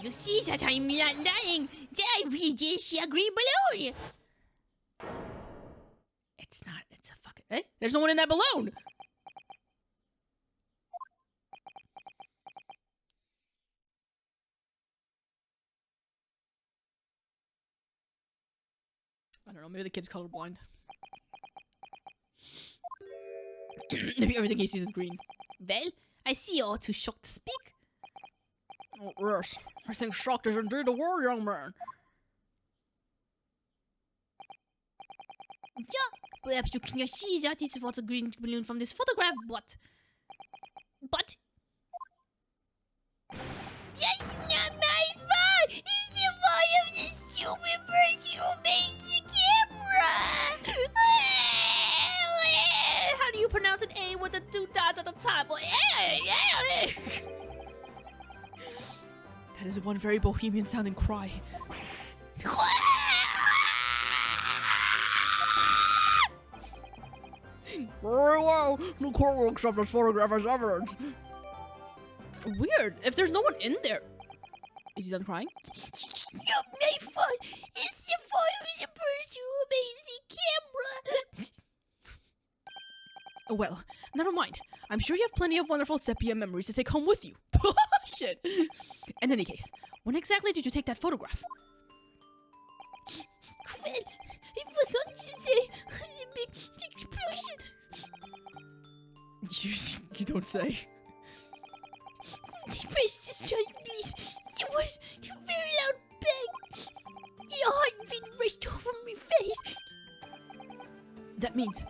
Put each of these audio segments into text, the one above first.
You see that I'm not dying. I read this green balloon. It's not. It's a fucking. Hey, there's no one in that balloon. I don't know. Maybe the kid's colorblind. Maybe everything he sees is green. Well, I see you're too shocked to speak. Oh, yes. I think shocked is indeed the word, young man. Yeah, perhaps you cannot see that is what a green balloon from this photograph, but... That's not my fault! It's the fault of the stupid person who made the camera! How do you pronounce an A with the 2 dots at the top? That is one very bohemian sounding cry. Very well. The court will accept this photograph as evidence. Weird. If there's no one in there... Is he done crying? Not my fault. It's the fault of the person who made the camera. Well, never mind. I'm sure you have plenty of wonderful sepia memories to take home with you. Shit. In any case, when exactly did you take that photograph? Well, it was on Tuesday. The big explosion. You don't say. The precious child, please. There was a very loud bang. Your heartbeat rushed over my face. That means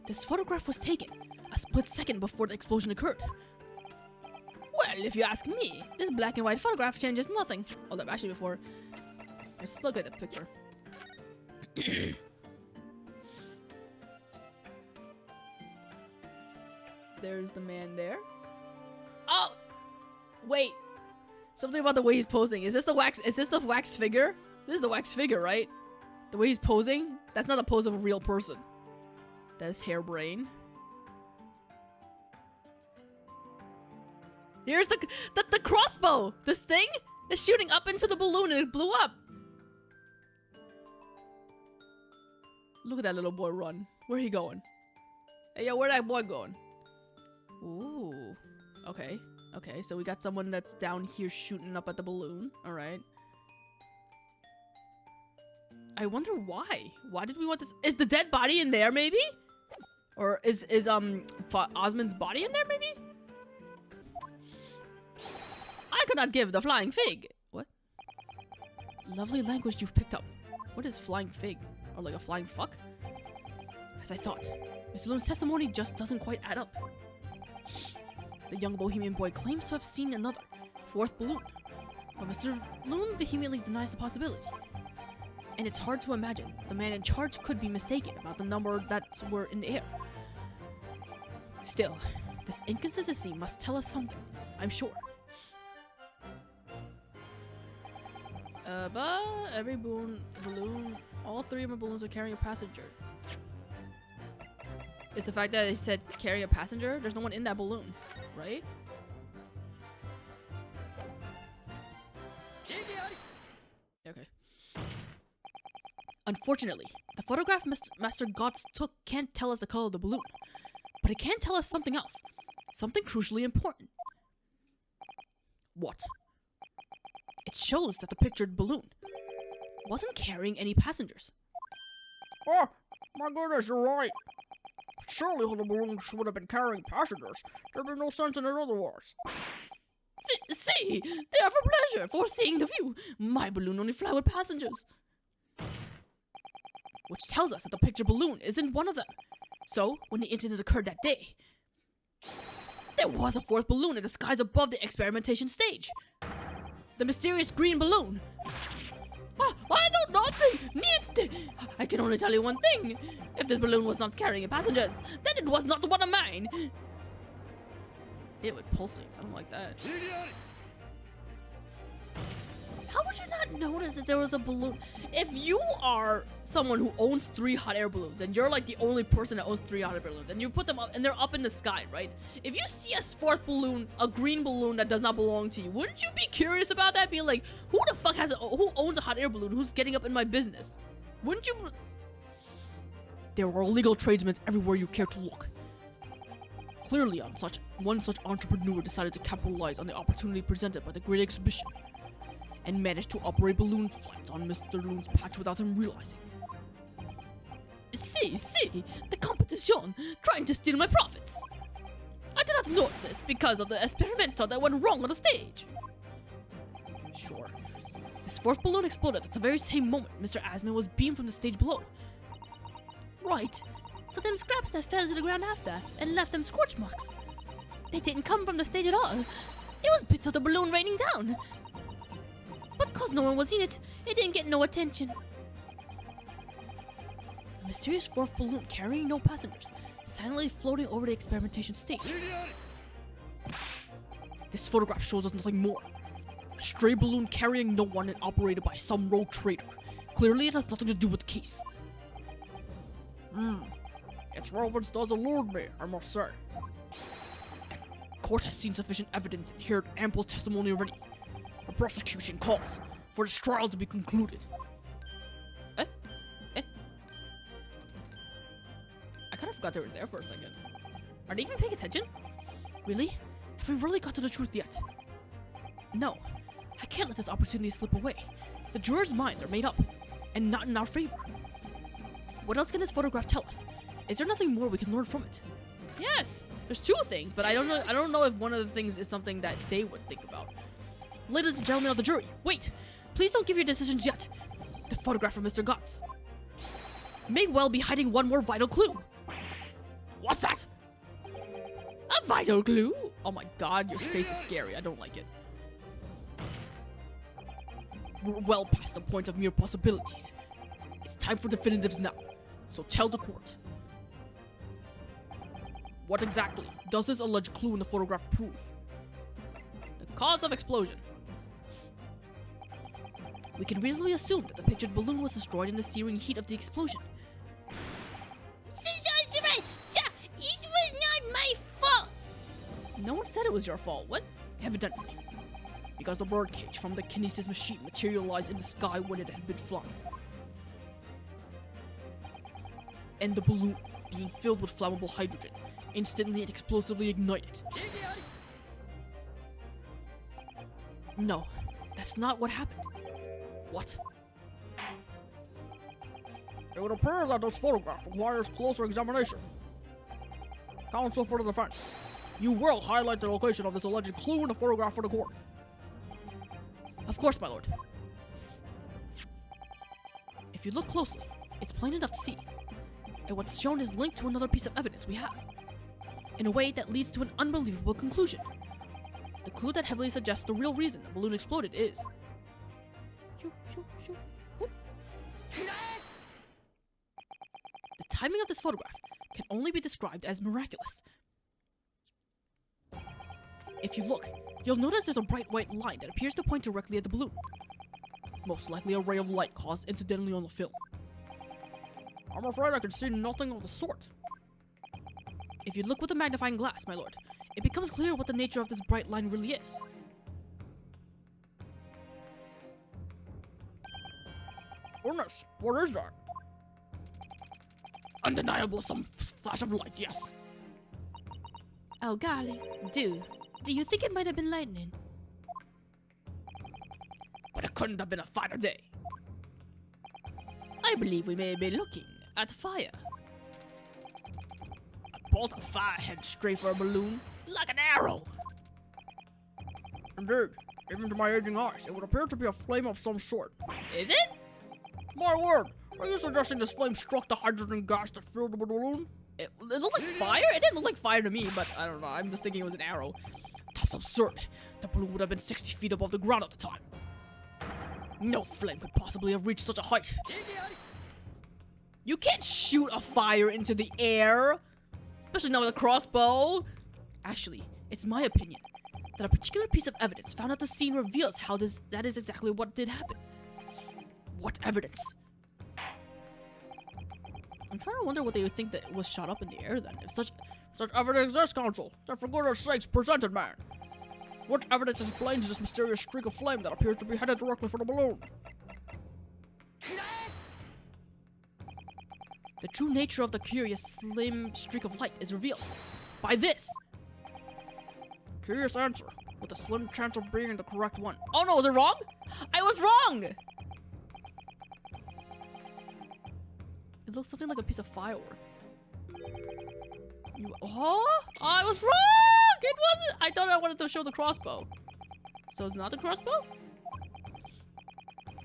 this photograph was taken a split second before the explosion occurred. Well, if you ask me, this black and white photograph changes nothing. Although, actually, before, let's look at the picture. There's the man there. Oh, wait. Something about the way he's posing. Is this the wax? Is this the wax figure? This is the wax figure, right? The way he's posing. That's not a pose of a real person. There's Hairbrain. Here's the crossbow. This thing is shooting up into the balloon and it blew up. Look at that little boy run. Where he going? Hey, yo, where that boy going? Ooh. Okay. Okay, so we got someone that's down here shooting up at the balloon. All right. I wonder why. Why did we want this? Is the dead body in there, maybe? Or is Osmond's body in there, maybe? I could not give the flying fig. What? Lovely language you've picked up. What is flying fig? Or like a flying fuck? As I thought, Mr. Loon's testimony just doesn't quite add up. The young bohemian boy claims to have seen another, 4th balloon. But Mr. Loon vehemently denies the possibility. And it's hard to imagine the man in charge could be mistaken about the number that were in the air. Still, this inconsistency must tell us something, I'm sure. Every balloon, all 3 of my balloons are carrying a passenger. It's the fact that they said carry a passenger. There's no one in that balloon, right? Okay. Unfortunately, the photograph Master Gotts took can't tell us the color of the balloon. But it can tell us something else. Something crucially important. What? It shows that the pictured balloon wasn't carrying any passengers. Oh, my goodness, you're right. Surely the balloons would have been carrying passengers. There'd be no sense in it otherwise. See, they are for pleasure, for seeing the view. My balloon only fly with passengers. Which tells us that the picture balloon isn't one of them. So, when the incident occurred that day, there was a 4th balloon in the skies above the experimentation stage. The mysterious green balloon. Oh, I know nothing! Niente! I can only tell you one thing. If this balloon was not carrying passengers, then it was not one of mine. It would pulsate. I don't like that. How would you not notice that there was a balloon. If you are someone who owns 3 hot air balloons, and you're like the only person that owns 3 hot air balloons, and you put them up, and they're up in the sky, right? If you see a 4th balloon, a green balloon that does not belong to you, wouldn't you be curious about that? Be like, who the fuck who owns a hot air balloon? Who's getting up in my business? Wouldn't you? There are illegal tradesmen everywhere you care to look. Clearly, one such entrepreneur decided to capitalize on the opportunity presented by the Great Exhibition, and managed to operate balloon flights on Mr. Loon's patch without him realizing. See, the competition trying to steal my profits. I did not note this because of the experimento that went wrong on the stage. Sure. This 4th balloon exploded at the very same moment Mr. Asman was beamed from the stage below. Right. So them scraps that fell to the ground after and left them scorch marks. They didn't come from the stage at all. It was bits of the balloon raining down. But cause no one was in it, it didn't get no attention. A mysterious 4th balloon carrying no passengers, silently floating over the experimentation stage. This photograph shows us nothing more. A stray balloon carrying no one and operated by some rogue trader. Clearly it has nothing to do with the case. Its relevance does elude me, I must say. Court has seen sufficient evidence and heard ample testimony already. The prosecution calls for this trial to be concluded. I kind of forgot they were there for a second. Are they even paying attention? Really? Have we really got to the truth yet? No. I can't let this opportunity slip away. The jurors' minds are made up, and not in our favor. What else can this photograph tell us? Is there nothing more we can learn from it? Yes! There's 2 things, but I don't know if one of the things is something that they would think about. Ladies and gentlemen of the jury, wait! Please don't give your decisions yet. The photograph of Mr. Gotts may well be hiding one more vital clue. What's that? A vital clue? Oh my god, your face is scary. I don't like it. We're well past the point of mere possibilities. It's time for definitives now. So tell the court. What exactly does this alleged clue in the photograph prove? The cause of explosion. We can reasonably assume that the pictured balloon was destroyed in the searing heat of the explosion. It was not my fault. No one said it was your fault. What? Evidently. Because the birdcage from the kinesis machine materialized in the sky when it had been flung. And the balloon, being filled with flammable hydrogen, instantly and explosively ignited. No, that's not what happened. What? It would appear that this photograph requires closer examination. Counsel for the defense, you will highlight the location of this alleged clue in the photograph for the court. Of course, my lord. If you look closely, it's plain enough to see. And what's shown is linked to another piece of evidence we have, in a way that leads to an unbelievable conclusion. The clue that heavily suggests the real reason the balloon exploded is... The timing of this photograph can only be described as miraculous. If you look, you'll notice there's a bright white line that appears to point directly at the balloon. Most likely a ray of light caused incidentally on the film. I'm afraid I can see nothing of the sort. If you look with a magnifying glass, my lord, it becomes clear what the nature of this bright line really is. Goodness, what is that? Undeniable, some flash of light, yes. Oh golly, do you think it might have been lightning? But it couldn't have been a finer day. I believe we may be looking at fire. A bolt of fire heads straight for a balloon, like an arrow. Indeed, even to my aging eyes, it would appear to be a flame of some sort. Is it? My word, are you suggesting this flame struck the hydrogen gas that filled the balloon? It looked like fire? It didn't look like fire to me, but I don't know. I'm just thinking it was an arrow. That's absurd. The balloon would have been 60 feet above the ground at the time. No flame could possibly have reached such a height. You can't shoot a fire into the air, especially not with a crossbow. Actually, it's my opinion that a particular piece of evidence found at the scene reveals how that is exactly what did happen. What evidence? I'm trying to wonder what they would think that was shot up in the air then. If such evidence exists, Counsel. Then for goodness sakes, present it, man. What evidence explains this mysterious streak of flame that appears to be headed directly for the balloon? The true nature of the curious slim streak of light is revealed by this. Curious answer, with a slim chance of being the correct one. Oh no, was it wrong? I was wrong! It looks something like a piece of firework. I was wrong! It wasn't! I thought I wanted to show the crossbow. So it's not the crossbow?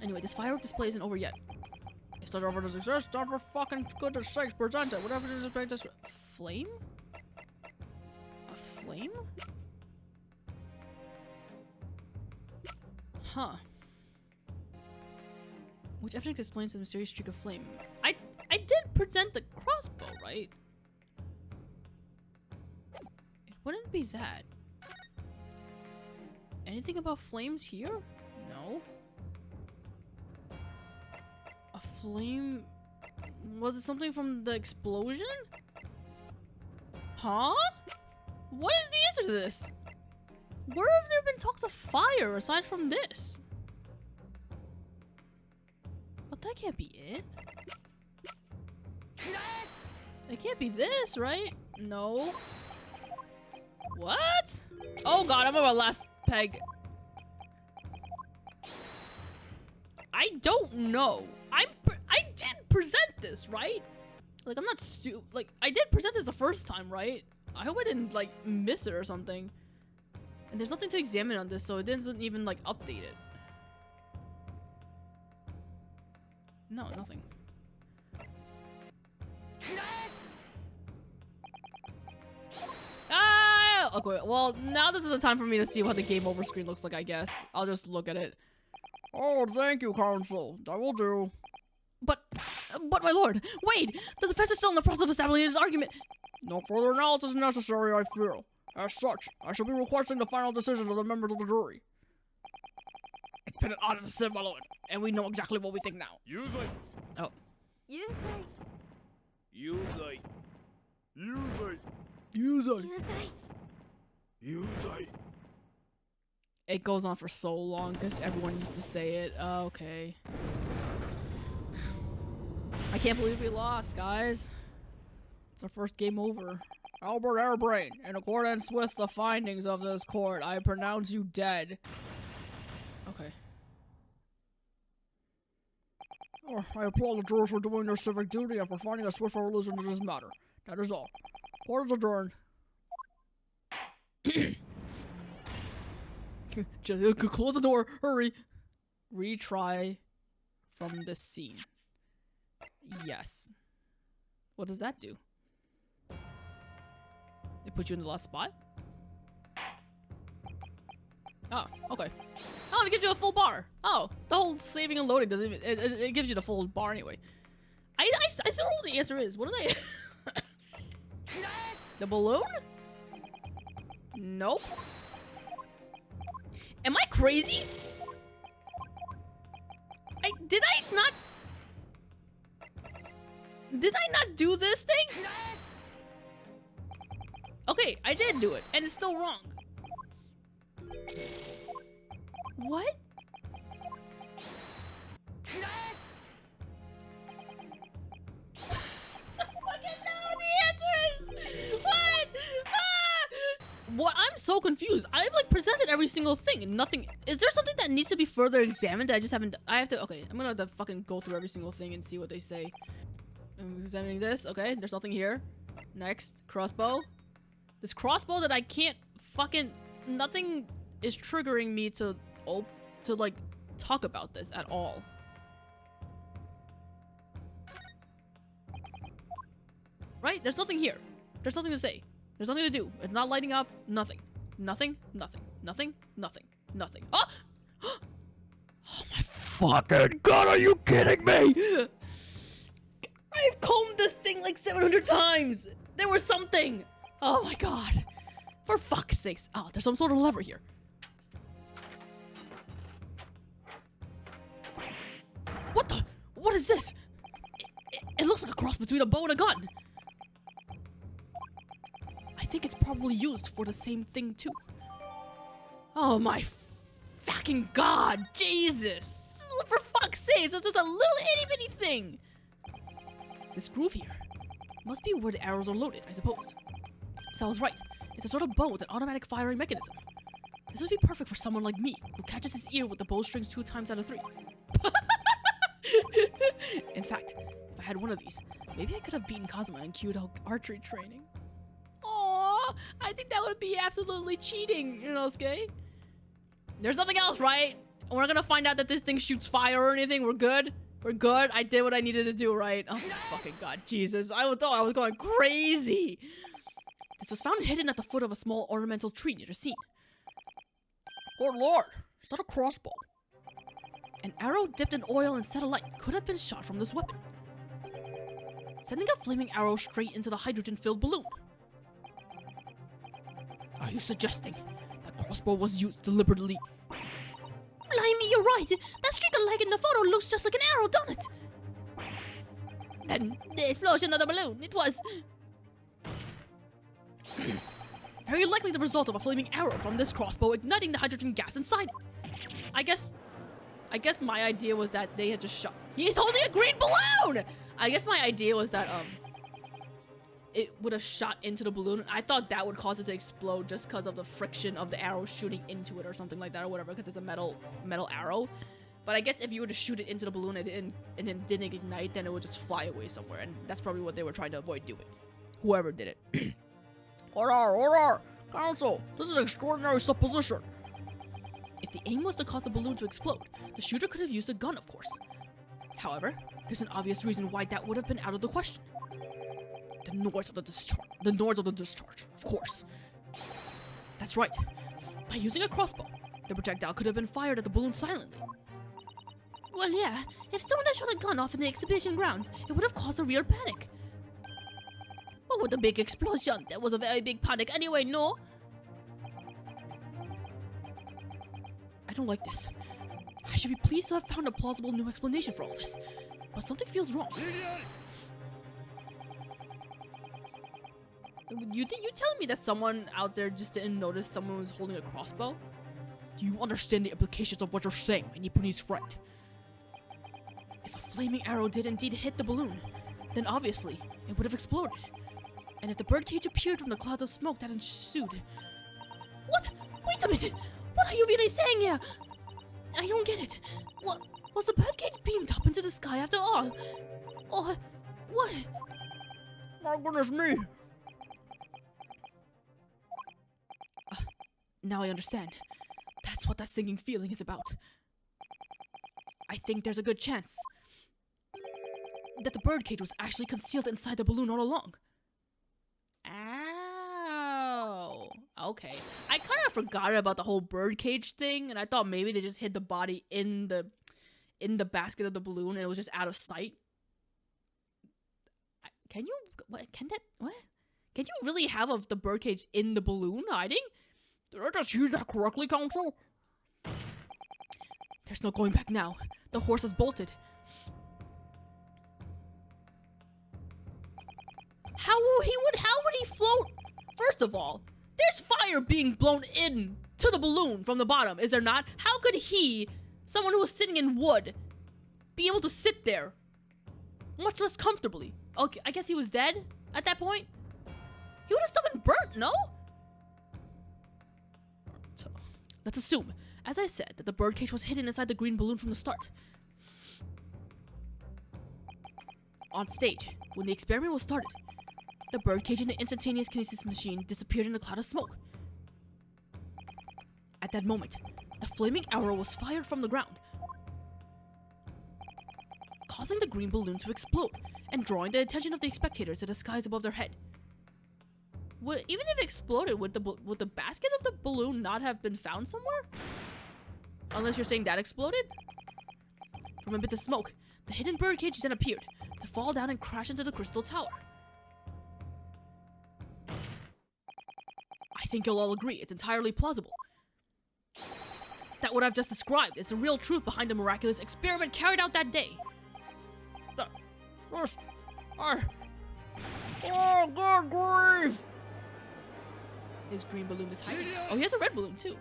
Anyway, this firework display isn't over yet. If such evidence exists, then for fucking goodness sakes, present it. Whatever it is, expect this. Flame? A flame? Huh. Which evidence explains the mysterious streak of flame? I did present the crossbow, right? It wouldn't be that. Anything about flames here? No. A flame? Was it something from the explosion? Huh? What is the answer to this? Where have there been talks of fire aside from this? But that can't be it. It can't be this, right? No. What? Oh god, I'm on my last peg. I don't know. I did present this, right? Like, I'm not like, I did present this the first time, right? I hope I didn't, like, miss it or something. And there's nothing to examine on this, so it doesn't even, like, update it. No, nothing. Ah! Okay, well, now this is the time for me to see what the game over screen looks like, I guess. I'll just look at it. Oh, thank you, Counsel. That will do. But my lord, wait! The defense is still in the process of establishing his argument. No further analysis is necessary, I feel. As such, I shall be requesting the final decision of the members of the jury. It's been an odyssey, my lord, and we know exactly what we think now. Yuzai. Oh. Yuzai. Yuzai. Yuzai. Yuzai. Yuzai. It goes on for so long because everyone used to say it. Okay. I can't believe we lost, guys. It's our first game over. Albert Airbrain, in accordance with the findings of this court, I pronounce you dead. Okay. Oh, I applaud the jurors for doing their civic duty and for finding a swift resolution to this matter. That is all. Court is adjourned. Close the door. Hurry. Retry from this scene. Yes. What does that do? It puts you in the last spot? Oh, okay. Oh, it gives you a full bar. Oh, the whole saving and loading doesn't even... It gives you the full bar anyway. I still don't know what the answer is. What did I... The balloon? Nope. Am I crazy? Did I not do this thing? Okay, I did do it, and it's still wrong. What? I fucking know the answers! What? Ah! What? I'm so confused. I've like presented every single thing and nothing. Is there something that needs to be further examined that I just haven't? I have to. Okay, I'm gonna have to fucking go through every single thing and see what they say. I'm examining this. Okay, there's nothing here. Next, crossbow. This crossbow that I can't fucking... Nothing is triggering me to like, talk about this at all. Right? There's nothing here. There's nothing to say. There's nothing to do. It's not lighting up. Nothing. Nothing. Nothing. Nothing. Nothing. Nothing. Oh! Oh my fucking god, are you kidding me? I've combed this thing like 700 times! There was something! Oh my god. For fuck's sakes. Oh, there's some sort of lever here. What the? What is this? It looks like a cross between a bow and a gun. I think it's probably used for the same thing too. Oh my fucking god, Jesus! For fuck's sake, it's just a little itty bitty thing. This groove here must be where the arrows are loaded, I suppose. So I was right. It's a sort of bow with an automatic firing mechanism. This would be perfect for someone like me, who catches his ear with the bowstrings 2 times out of 3. In fact, if I had one of these, maybe I could have beaten Kazuma in Kyudo archery training. Aww, I think that would be absolutely cheating, Ryunosuke. There's nothing else, right? We're not gonna find out that this thing shoots fire or anything. We're good? We're good? I did what I needed to do, right? Oh my fucking god, Jesus. I thought I was going crazy. This was found hidden at the foot of a small ornamental tree near the scene. Good lord, is that a crossbow? An arrow dipped in oil and set alight could have been shot from this weapon, sending a flaming arrow straight into the hydrogen-filled balloon. Are you suggesting that crossbow was used deliberately? Blimey, you're right. That streak of light in the photo looks just like an arrow, don't it? And the explosion of the balloon, it was... Very likely the result of a flaming arrow from this crossbow igniting the hydrogen gas inside it. I guess my idea was that they had just shot... He's holding a green balloon! I guess my idea was that, it would have shot into the balloon. I thought that would cause it to explode just because of the friction of the arrow shooting into it or something like that or whatever, because it's a metal arrow. But I guess if you were to shoot it into the balloon and it didn't ignite, then it would just fly away somewhere, and that's probably what they were trying to avoid doing. Whoever did it. Order! Council, this is extraordinary supposition. If the aim was to cause the balloon to explode, the shooter could have used a gun, of course. However, there's an obvious reason why that would have been out of the question. The noise of the discharge, of course. That's right. By using a crossbow, the projectile could have been fired at the balloon silently. Well, yeah. If someone had shot a gun off in the exhibition grounds, it would have caused a real panic. But with the big explosion, there was a very big panic anyway, no? I don't like this. I should be pleased to have found a plausible new explanation for all this, but something feels wrong. You telling me that someone out there just didn't notice someone was holding a crossbow? Do you understand the implications of what you're saying, my Nipponese friend? If a flaming arrow did indeed hit the balloon, then obviously it would have exploded. And if the birdcage appeared from the clouds of smoke that ensued... What? Wait a minute! What are you really saying here? I don't get it. What? Was the birdcage beamed up into the sky after all? Or... what? My goodness me! Now I understand. That's what that singing feeling is about. I think there's a good chance that the birdcage was actually concealed inside the balloon all along. Ow. Okay. I kind of forgot about the whole birdcage thing, and I thought maybe they just hid the body in the basket of the balloon and it was just out of sight. Can you... what? Can that... what? Can you really have the birdcage in the balloon hiding? Did I just hear that correctly, Council? There's no going back now. The horse has bolted. How would he float? First of all, there's fire being blown in to the balloon from the bottom, is there not? How could he, someone who was sitting in wood, be able to sit there much less comfortably? Okay, I guess he was dead at that point. He would have still been burnt, no? So, let's assume, as I said, that the birdcage was hidden inside the green balloon from the start. On stage, when the experiment was started, the birdcage in the instantaneous kinesis machine disappeared in a cloud of smoke. At that moment, the flaming arrow was fired from the ground, causing the green balloon to explode and drawing the attention of the spectators to the skies above their head. Even if it exploded, would the basket of the balloon not have been found somewhere? Unless you're saying that exploded? From amid the smoke, the hidden birdcage then appeared, to fall down and crash into the crystal tower. I think you'll all agree it's entirely plausible that what I've just described is the real truth behind the miraculous experiment carried out that day. This, oh, good grief! His green balloon is hiding. Oh, he has a red balloon too.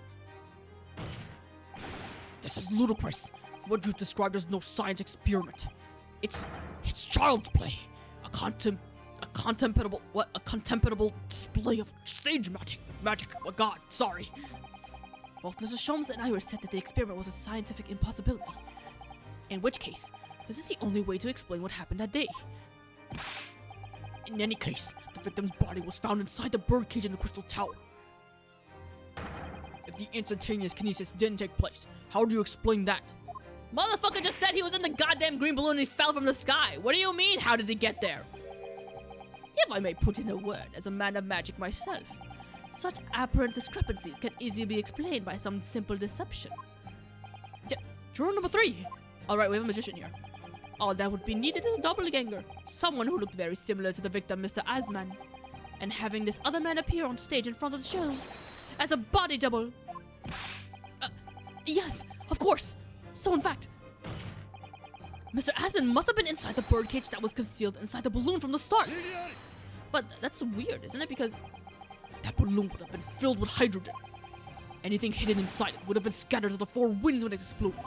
This is ludicrous. What you've described is no science experiment. It's child's play. A contemptible display of stage magic. Oh God, sorry. Both Mrs. Sholmes and I were said that the experiment was a scientific impossibility. In which case, this is the only way to explain what happened that day. In any case, the victim's body was found inside the birdcage in the Crystal Tower. If the instantaneous kinesis didn't take place, how do you explain that? Motherfucker just said he was in the goddamn green balloon and he fell from the sky. What do you mean, how did he get there? If I may put in a word, as a man of magic myself, such apparent discrepancies can easily be explained by some simple deception. Juror number 3. Alright, we have a magician here. All that would be needed is a doppelganger. Someone who looked very similar to the victim, Mr. Asman. And having this other man appear on stage in front of the show as a body double. Yes, of course. So in fact, Mr. Asman must have been inside the birdcage that was concealed inside the balloon from the start. But that's weird, isn't it? Because that balloon would have been filled with hydrogen. Anything hidden inside it would have been scattered to the 4 winds when it exploded.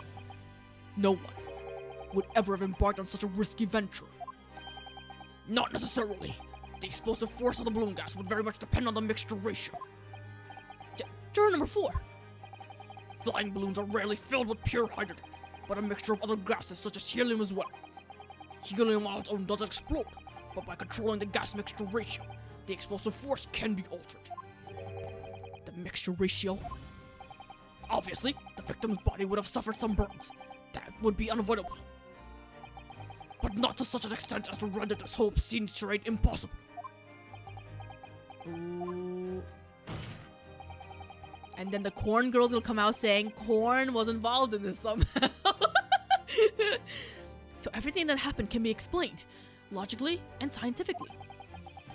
No one would ever have embarked on such a risky venture. Not necessarily. The explosive force of the balloon gas would very much depend on the mixture ratio. Juror number 4. Flying balloons are rarely filled with pure hydrogen, but a mixture of other gases such as helium as well. Helium on its own doesn't explode, but by controlling the gas mixture ratio, the explosive force can be altered. The mixture ratio? Obviously, the victim's body would have suffered some burns. That would be unavoidable. But not to such an extent as to render this whole obscene charade impossible. Ooh. And then the corn girls will come out saying corn was involved in this somehow. So everything that happened can be explained, logically and scientifically.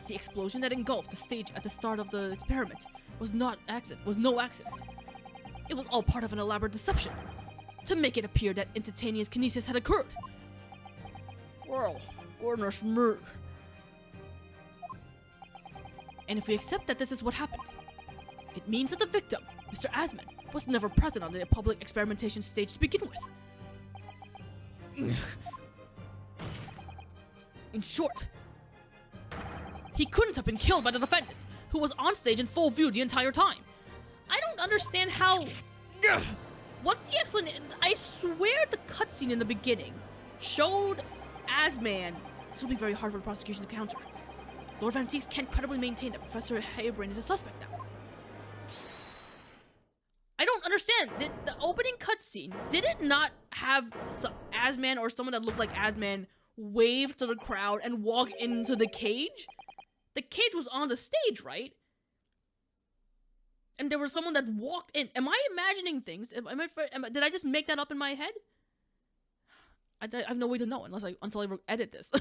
The explosion that engulfed the stage at the start of the experiment was no accident. It was all part of an elaborate deception to make it appear that instantaneous kinesis had occurred. Well, goodness me. And if we accept that this is what happened, it means that the victim, Mr. Asman, was never present on the public experimentation stage to begin with. In short, he couldn't have been killed by the defendant, who was on stage in full view the entire time. I don't understand how... What's the explanation? I swear the cutscene in the beginning showed Asman. This will be very hard for the prosecution to counter. Lord Van Zieks can't credibly maintain that Professor Harebrain is a suspect now. I don't understand. The opening cutscene, did it not have Asman or someone that looked like Asman wave to the crowd and walk into the cage? The cage was on the stage, right? And there was someone that walked in. Am I imagining things? Did I just make that up in my head? I have no way to know until I edit this.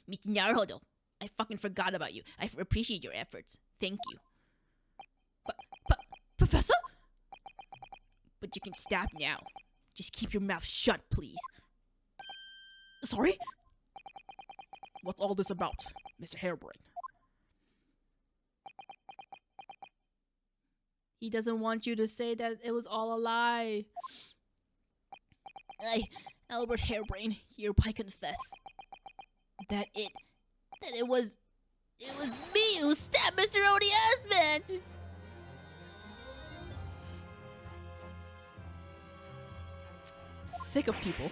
Miki Naruhodo, I fucking forgot about you. I appreciate your efforts. Thank you. Professor? But you can stop now. Just keep your mouth shut, please. Sorry? What's all this about, Mr. Harebrain? He doesn't want you to say that it was all a lie. I, Albert Harebrain, hereby confess that it was me who stabbed Mr. Odie Asman. Sick of people.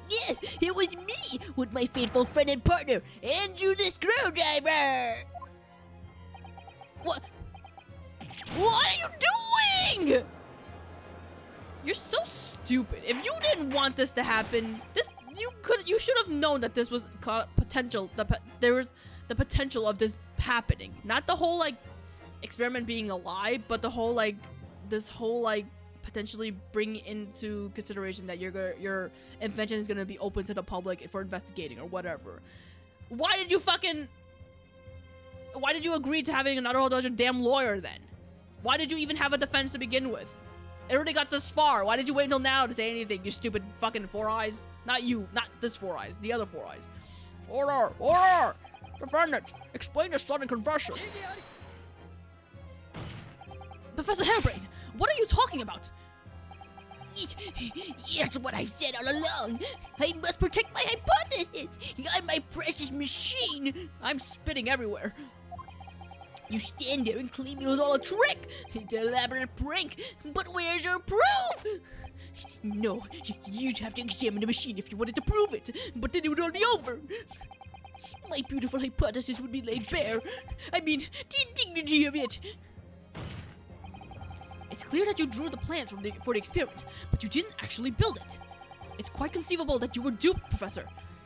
Yes, it was me with my faithful friend and partner, Andrew the Screwdriver. What are you doing? You're so stupid. If you didn't want this to happen, you should have known that this was potential. There was the potential of this happening. Not the whole experiment being a lie, but the whole this whole potentially bring into consideration that your invention is gonna be open to the public for investigating or whatever. Why did you agree to having Naruhodo as your damn lawyer then? Why did you even have a defense to begin with? It already got this far. Why did you wait until now to say anything, you stupid fucking Four Eyes? Not you, not this Four Eyes, the other Four Eyes. Order! Order! Defendant, explain your sudden confession. Professor Hairbrain, what are you talking about? It's what I've said all along. I must protect my hypothesis. I'm my precious machine. I'm spitting everywhere. You stand there and claim it was all a trick. It's an elaborate prank. But where's your proof? No, you'd have to examine the machine if you wanted to prove it. But then it would all be over. My beautiful hypothesis would be laid bare. I mean, the indignity of it. It's clear that you drew the plans for the experiment, but you didn't actually build it. It's quite conceivable that you were duped, Professor.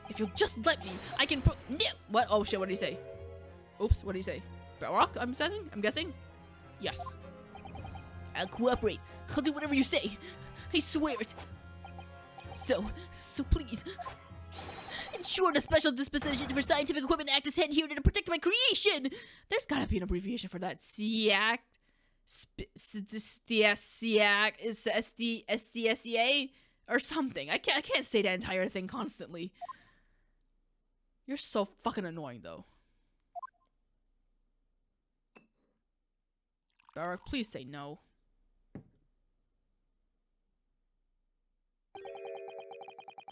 If you'll just let me, I can No. What? Oh shit, what did he say? Oops, what did he say? Rock, I'm guessing? Yes. I'll cooperate. I'll do whatever you say. I swear it. So please. Ensure the Special Disposition for Scientific Equipment Act is sent here to protect my creation. There's gotta be an abbreviation for that. SIAC? Is SDSEA? Or something. I can't say that entire thing constantly. You're so fucking annoying, though. Barak, please say no.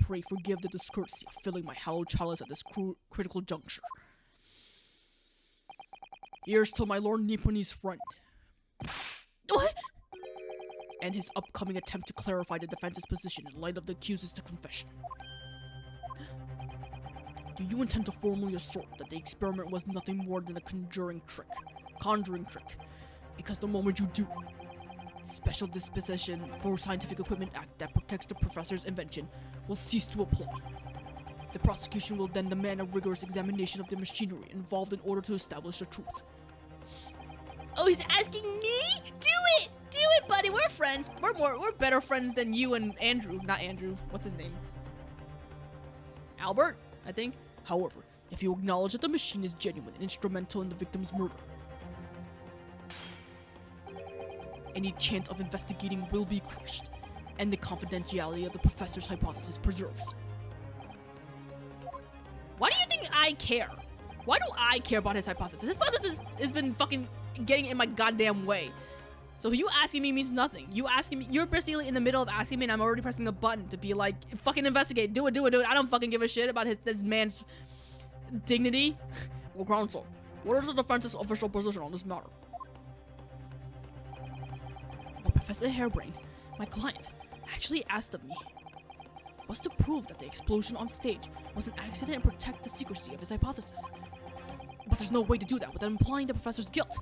Pray forgive the discourtesy of filling my hallowed chalice at this critical juncture. Here's to my Lord Nipponese friend. What? And his upcoming attempt to clarify the defense's position in light of the accuser's confession. Do you intend to formally assert that the experiment was nothing more than a conjuring trick? Because the moment you do, the Special Disposition for Scientific Equipment Act that protects the professor's invention will cease to apply. The prosecution will then demand a rigorous examination of the machinery involved in order to establish the truth. Oh, he's asking me? Do it! Do it, buddy! We're friends. We're better friends than you and Andrew. Not Andrew. What's his name? Albert, I think. However, if you acknowledge that the machine is genuine and instrumental in the victim's murder, any chance of investigating will be crushed, and the confidentiality of the professor's hypothesis preserved. Why do you think I care? Why do I care about his hypothesis? His hypothesis has been fucking getting in my goddamn way. So you asking me means nothing. You asking me, you're basically in the middle of asking me, and I'm already pressing a button to be like, fucking investigate, do it. I don't fucking give a shit about this man's dignity. Well, counsel, what is the defense's official position on this matter? What Professor Hairbrain, my client, actually asked of me was to prove that the explosion on stage was an accident and protect the secrecy of his hypothesis. But there's no way to do that without implying the professor's guilt.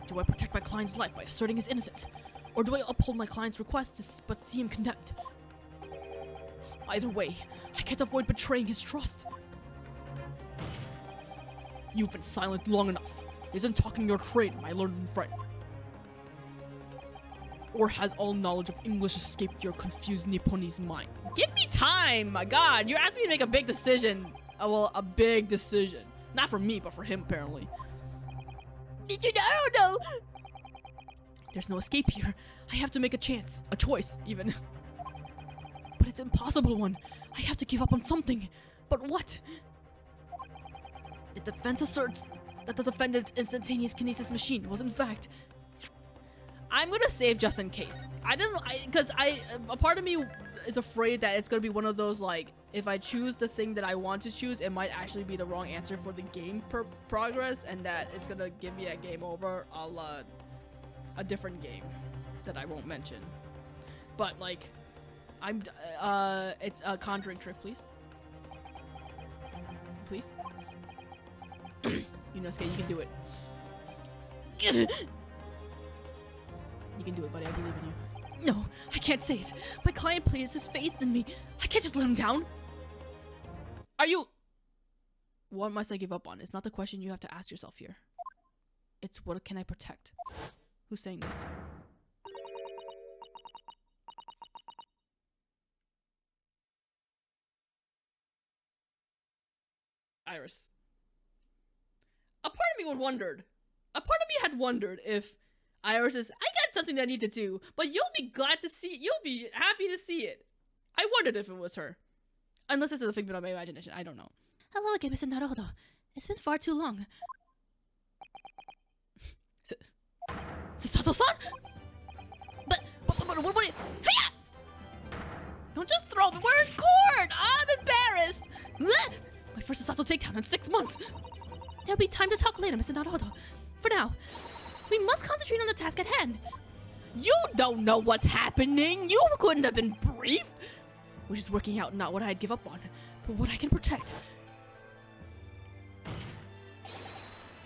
Do I protect my client's life by asserting his innocence? Or do I uphold my client's request but see him condemned? Either way, I can't avoid betraying his trust. You've been silent long enough. Isn't talking your trade, my learned friend? Or has all knowledge of English escaped your confused Nipponese mind? Give me time, my god. You're asking me to make a big decision. Well, a big decision. Not for me, but for him, apparently. Mr. Naruhodo! There's no escape here. I have to make a choice, even. But it's an impossible one. I have to give up on something. But what? The defense asserts that the defendant's instantaneous kinesis machine was in fact... I'm gonna save just in case. I don't know, because a part of me is afraid that it's gonna be one of those, like, if I choose the thing that I want to choose, it might actually be the wrong answer for the game progress, and that it's gonna give me a game over, a different game that I won't mention. But, like, it's a conjuring trick, please. Please. Ryunosuke, you can do it. You can do it, buddy. I believe in you. No, I can't say it. My client places faith in me. I can't just let him down. Are you... What must I give up on? It's not the question you have to ask yourself here. It's what can I protect? Who's saying this? Iris. A part of me had wondered if Iris is... I got something that I need to do, but you'll be glad to see. You'll be happy to see it. I wondered if it was her, unless this is a figment of my imagination. I don't know. Hello again, Mr. Naruhodo. It's been far too long. Susato-san? But what? Hiya! Don't just throw me. We're in court. I'm embarrassed. Blech! My first Susato takedown in 6 months. There'll be time to talk later, Mr. Naruhodo. For now, we must concentrate on the task at hand. You don't know what's happening. You couldn't have been brief. Which is working out not what I'd give up on, but what I can protect.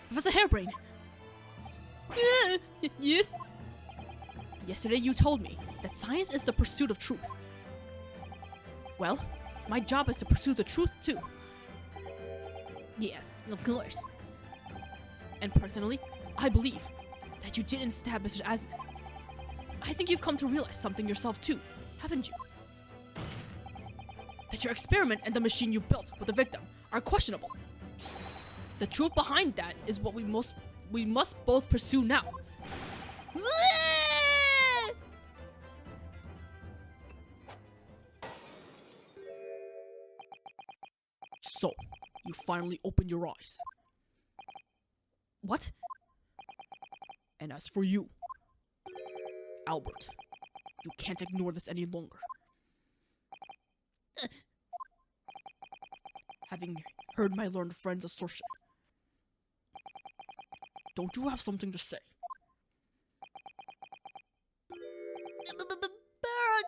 Professor Hairbrain. Yes? Yesterday you told me that science is the pursuit of truth. Well, my job is to pursue the truth too. Yes, of course. And personally, I believe that you didn't stab Mr. Asman. I think you've come to realize something yourself too, haven't you? That your experiment and the machine you built with the victim are questionable. The truth behind that is what we must both pursue now. So, you finally opened your eyes. What? And as for you, Albert, you can't ignore this any longer. Having heard my learned friend's assertion, don't you have something to say? Berg!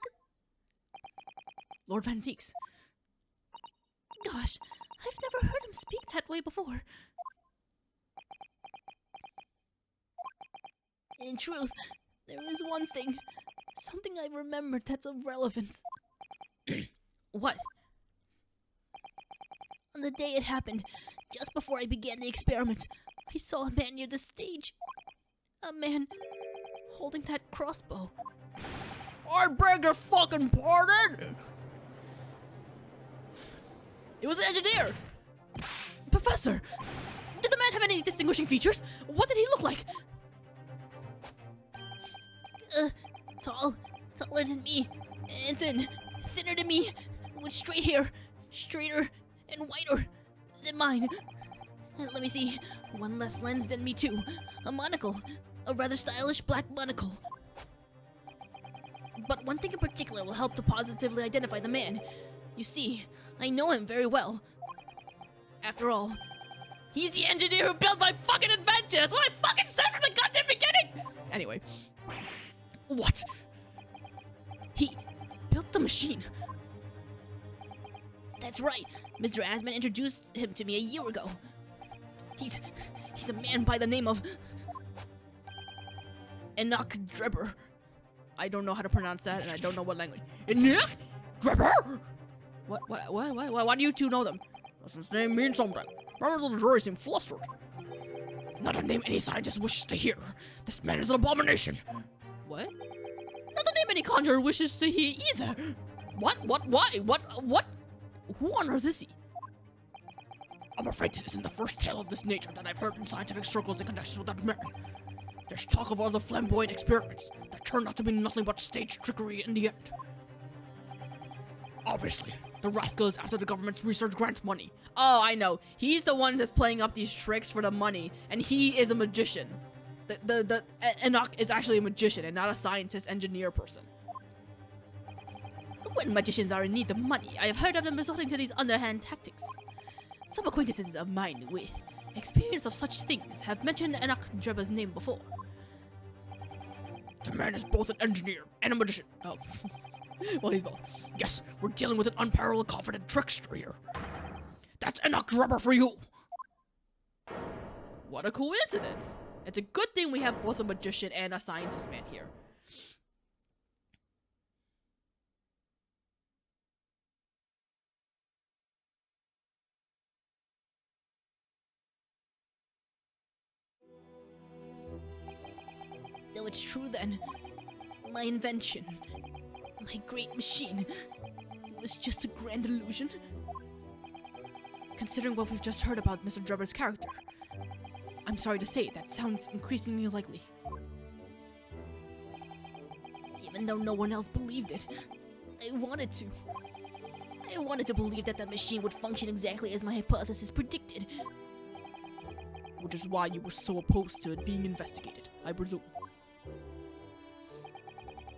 Lord Van Zieks, Gosh, I've never heard him speak that way before. In truth, there is one thing. Something I remembered that's of relevance. what? On the day it happened, just before I began the experiment, I saw a man near the stage. A man holding that crossbow. I beg your fucking pardon! It was an engineer! Professor! Did the man have any distinguishing features? What did he look like? Taller than me, and thinner than me, with straight hair, straighter and whiter than mine. And let me see, one less lens than me too. A monocle, a rather stylish black monocle. But one thing in particular will help to positively identify the man. You see, I know him very well. After all, he's the engineer who built my fucking invention! That's what I fucking said from the goddamn beginning! Anyway. What? He built the machine. That's right. Mr. Asman introduced him to me a year ago. He's a man by the name of Enoch Drebber. I don't know how to pronounce that, and I don't know what language. Enoch Drebber? Why do you two know them? Does his name mean something? Members of the jury seem flustered. Not a name any scientist wishes to hear. This man is an abomination. What? Not the name any conjurer wishes to hear either. What? Why? What? Who on earth is he? I'm afraid this isn't the first tale of this nature that I've heard in scientific circles in connection with that man. There's talk of other flamboyant experiments that turned out to be nothing but stage trickery in the end. Obviously, the rascal is after the government's research grant money. Oh, I know. He's the one that's playing up these tricks for the money, and he is a magician. Enoch is actually a magician and not a scientist engineer person. When magicians are in need of money, I have heard of them resorting to these underhand tactics. Some acquaintances of mine with experience of such things have mentioned Enoch Drebber's name before. The man is both an engineer and a magician. Oh. Well, he's both. Yes, we're dealing with an unparalleled confident trickster here. That's Enoch Drebber for you. What a coincidence. It's a good thing we have both a magician and a scientist man here. Though it's true then, my invention, my great machine, it was just a grand illusion. Considering what we've just heard about Mr. Drebber's character, I'm sorry to say that sounds increasingly likely. even though no one else believed it. I wanted to. I wanted to believe that the machine would function exactly as my hypothesis predicted. Which is why you were so opposed to it being investigated, I presume.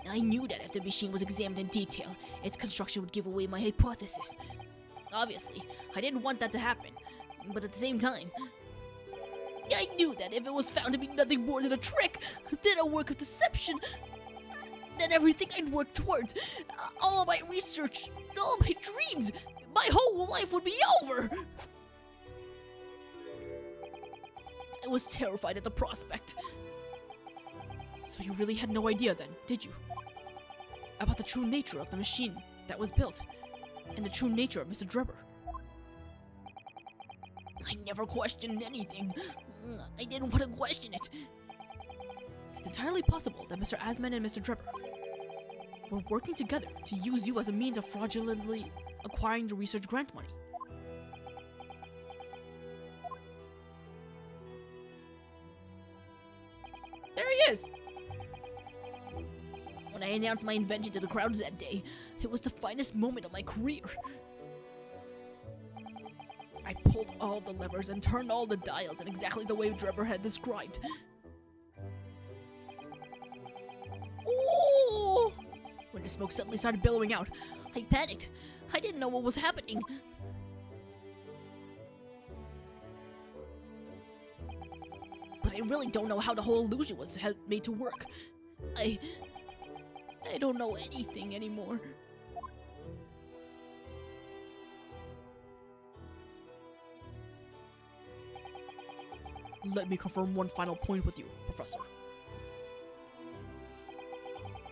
I knew that if the machine was examined in detail, its construction would give away my hypothesis. Obviously, I didn't want that to happen, but at the same time, I knew that if it was found to be nothing more than a trick, then a work of deception, then everything I'd worked towards, all of my research, all of my dreams, my whole life would be over. I was terrified at the prospect. So you really had no idea then, did you? About the true nature of the machine that was built, and the true nature of Mr. Drebber. I never questioned anything. I didn't want to question it. It's entirely possible that Mr. Asman and Mr. Drebber were working together to use you as a means of fraudulently acquiring the research grant money. There he is! When I announced my invention to the crowds that day, it was the finest moment of my career. I pulled all the levers and turned all the dials in exactly the way Drebber had described. Oh! When the smoke suddenly started billowing out, I panicked. I didn't know what was happening. But I really don't know how the whole illusion was made to work. I don't know anything anymore. Let me confirm one final point with you, Professor.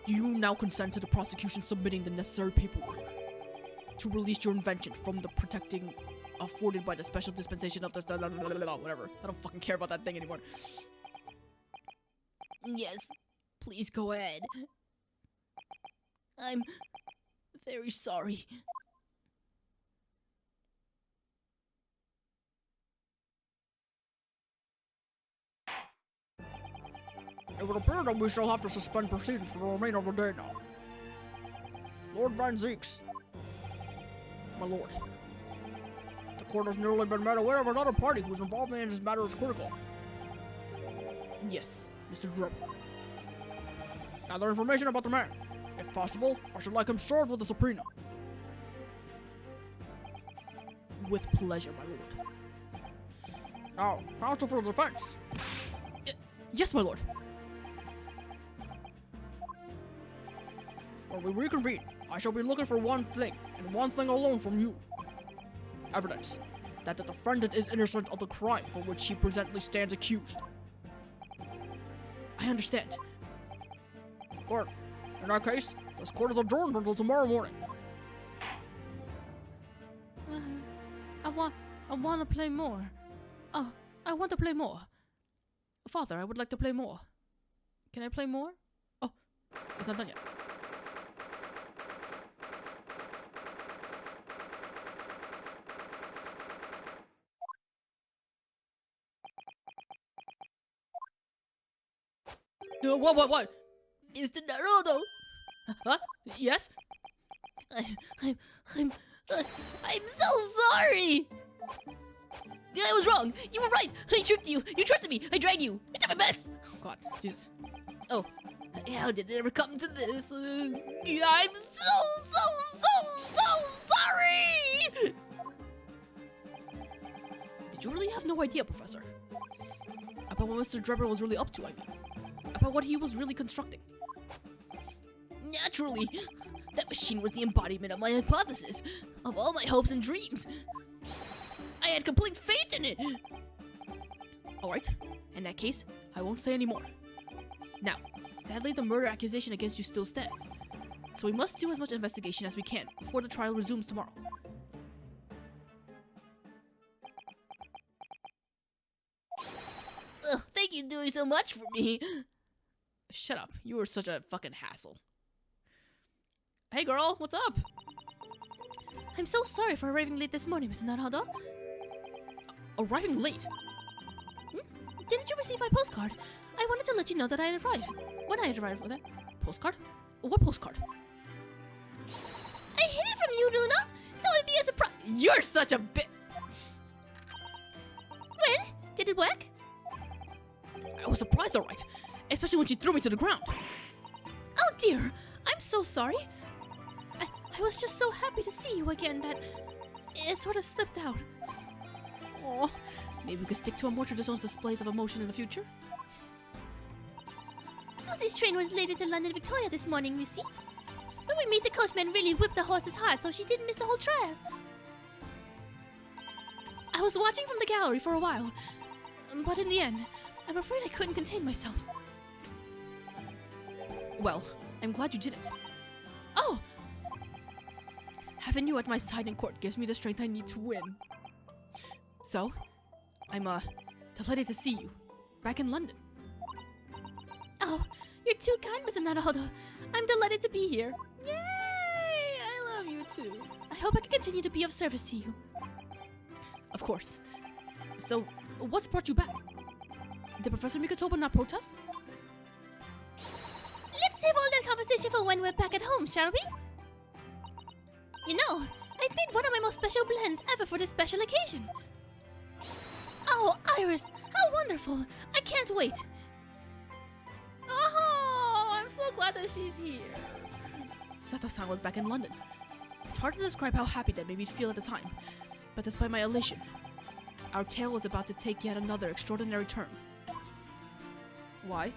Do you now consent to the prosecution submitting the necessary paperwork to release your invention from the protecting afforded by the special dispensation of the whatever? I don't fucking care about that thing anymore. Yes, please go ahead. I'm very sorry. It would appear that we shall have to suspend proceedings for the remainder of the day now. Lord Van Zeeks. My lord. The court has nearly been made aware of another party whose involvement in this matter is critical. Yes, Mr. Drebber. Gather information about the man. If possible, I should like him served with a subpoena. with pleasure, my lord. Now, counsel for the defense. Yes, my lord. When we reconvene, I shall be looking for one thing, and one thing alone from you. Evidence that the defendant is innocent of the crime for which he presently stands accused. I understand. Good. In that case, this court is adjourned until tomorrow morning. I want to play more. I want to play more. Father, I would like to play more. Can I play more? Oh, it's not done yet. What? Mr. Naruhodo! Huh? Yes? I'm so sorry! I was wrong! You were right! I tricked you! You trusted me! I dragged you! It's a mess! Oh God, Jesus. Oh, how did it ever come to this? I'm so sorry! Did you really have no idea, Professor? About what Mr. Drebber was really up to, I mean. About what he was really constructing. Naturally! That machine was the embodiment of my hypothesis, of all my hopes and dreams. I had complete faith in it! Alright, in that case, I won't say any more. Now, sadly the murder accusation against you still stands. So we must do as much investigation as we can before the trial resumes tomorrow. Ugh, thank you for doing so much for me. Shut up, you were such a fucking hassle. Hey girl, what's up? I'm so sorry for arriving late this morning, Mr. Naruhodo. Arriving late? Didn't you receive my postcard? I wanted to let you know that I had arrived. When I had arrived with it. Postcard? What postcard? I hid it from you, Luna, so it'd be a surprise. You're such a bit. Well, did it work? I was surprised, alright. Especially when she threw me to the ground. Oh dear, I'm so sorry. I was just so happy to see you again that it sort of slipped out. Oh, maybe we could stick to a more traditional displays of emotion in the future. Susie's train was late into London Victoria this morning, you see. But we made the coachman really whip the horses hard so she didn't miss the whole trial. I was watching from the gallery for a while, but in the end, I'm afraid I couldn't contain myself. Well, I'm glad you did it. Oh, Having you at my side in court gives me the strength I need to win. So, I'm delighted to see you back in London. oh, you're too kind, Mr. Naruhodo. I'm delighted to be here. Yay! I love you too. I hope I can continue to be of service to you. Of course. So, what's brought you back? Did Professor Mikotoba not protest? Let's save all that conversation for when we're back at home, shall we? You know, I made one of my most special blends ever for this special occasion. Oh, Iris, how wonderful! I can't wait. Oh, I'm so glad that she's here. Sato-san was back in London. It's hard to describe how happy that made me feel at the time, but despite my elation, our tale was about to take yet another extraordinary turn. Why?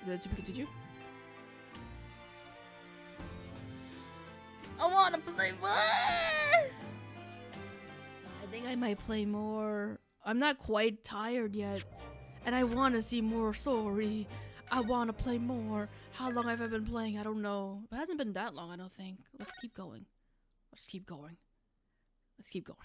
Is it to be continued? I want to play more! I think I might play more. I'm not quite tired yet. And I want to see more story. I want to play more. How long have I been playing? I don't know. It hasn't been that long, I don't think. Let's keep going. Let's keep going. Let's keep going.